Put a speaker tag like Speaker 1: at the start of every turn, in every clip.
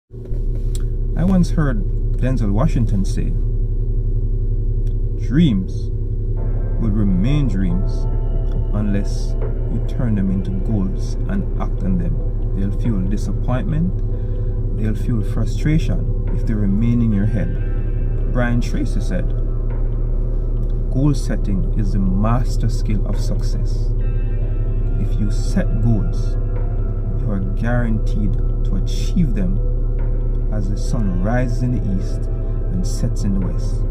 Speaker 1: I once heard Denzel Washington say, dreams will remain dreams unless you turn them into goals and act on them. They'll fuel disappointment, they'll fuel frustration if they remain in your head. Brian Tracy said, goal setting is the master skill of success. If you set goals, you are guaranteed to achieve them as the sun rises in the east and sets in the west.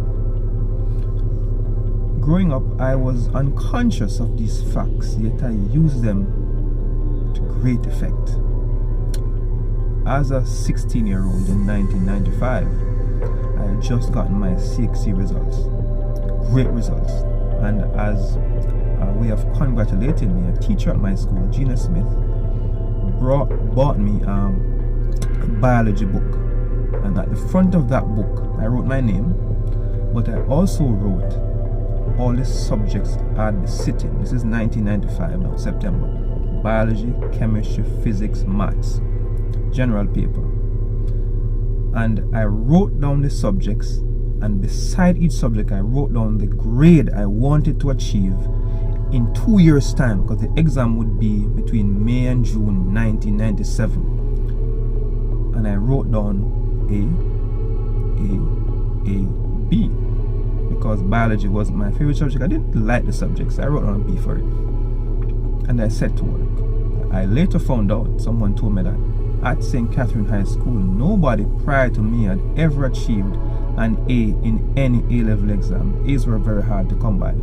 Speaker 1: Growing up, I was unconscious of these facts, yet I used them to great effect. As a 16-year-old in 1995, I had just gotten my CXC results, great results, and as a way of congratulating me, a teacher at my school, Gina Smith, bought me a biology book, and at the front of that book, I wrote my name, but I also wrote all the subjects I'd be sitting. This is 1995 now, September. Biology, chemistry, physics, maths, general paper. And I wrote down the subjects, and beside each subject I wrote down the grade I wanted to achieve in 2 years' time, because the exam would be between May and June 1997. And I wrote down A, B. Because biology was my favorite subject. I didn't like the subjects. I wrote on a B for it. And I set to work. I later found out, someone told me that at St. Catherine High School, nobody prior to me had ever achieved an A in any A-level exam. A's were very hard to come by.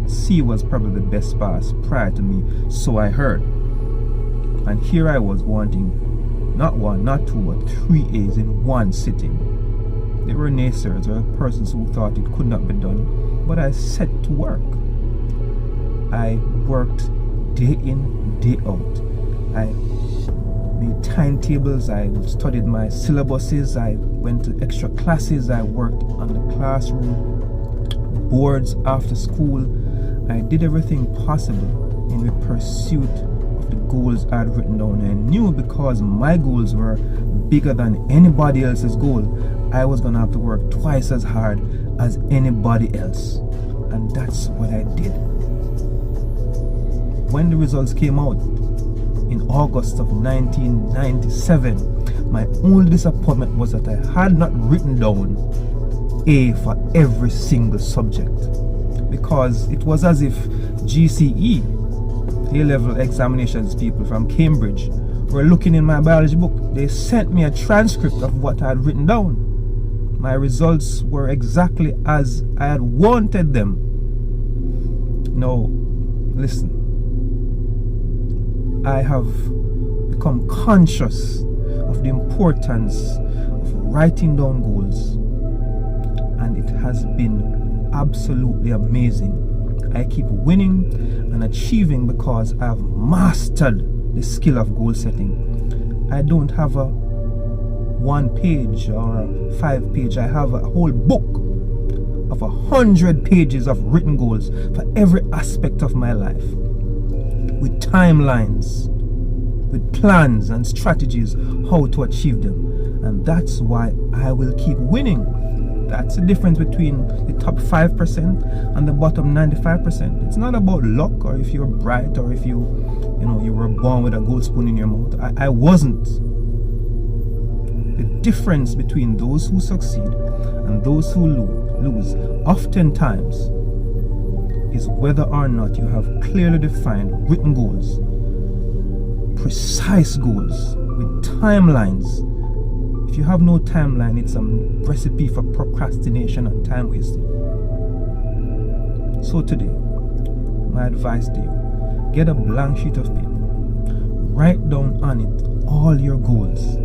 Speaker 1: C was probably the best pass prior to me, so I heard. And here I was wanting not one, not two, but 3 A's in one sitting. There were naysayers or persons who thought it could not be done, but I set to work. I worked day in, day out. I made timetables, I studied my syllabuses, I went to extra classes, I worked on the classroom boards after school. I did everything possible in the pursuit of the goals I had written down. I knew because my goals were bigger than anybody else's goal, I was gonna have to work twice as hard as anybody else. And that's what I did. When the results came out in August of 1997, my only disappointment was that I had not written down A for every single subject, because it was as if GCE, A-level examinations people from Cambridge, were looking in my biology book. They sent me a transcript of what I had written down. My results were exactly as I had wanted them. Now, listen. I have become conscious of the importance of writing down goals, and it has been absolutely amazing. I keep winning and achieving because I have mastered the skill of goal setting. I don't have a 1 page or a 5 page. I have a whole book of 100 pages of written goals for every aspect of my life, with timelines, with plans and strategies how to achieve them. And that's why I will keep winning. That's the difference between the top 5% and the bottom 95%. It's not about luck or if you're bright or if you were born with a gold spoon in your mouth. I wasn't. The difference between those who succeed and those who lose oftentimes is whether or not you have clearly defined written goals, precise goals with timelines. If you have no timeline, it's a recipe for procrastination and time wasting. So today, my advice to you, get a blank sheet of paper, write down on it all your goals,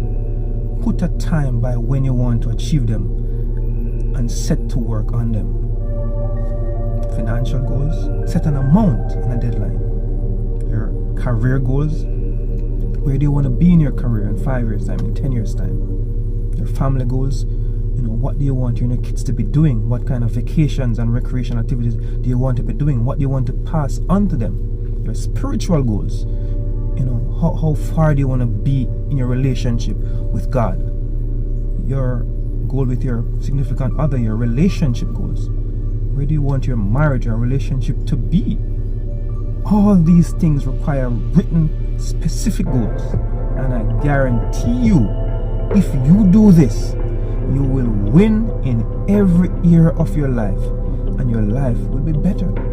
Speaker 1: put a time by when you want to achieve them, and set to work on them. Financial goals, set an amount and a deadline. Your career goals, where do you want to be in your career in 5 years' time, in 10 years' time? Your family goals, what do you want your kids to be doing? What kind of vacations and recreation activities do you want to be doing? What do you want to pass on to them? Your spiritual goals, how far do you want to be in your relationship with God? your goal with your significant other, your relationship goals. Where do you want your marriage or relationship to be? All these things require written, specific goals. And I guarantee you, if you do this, you will win in every area of your life, and your life will be better.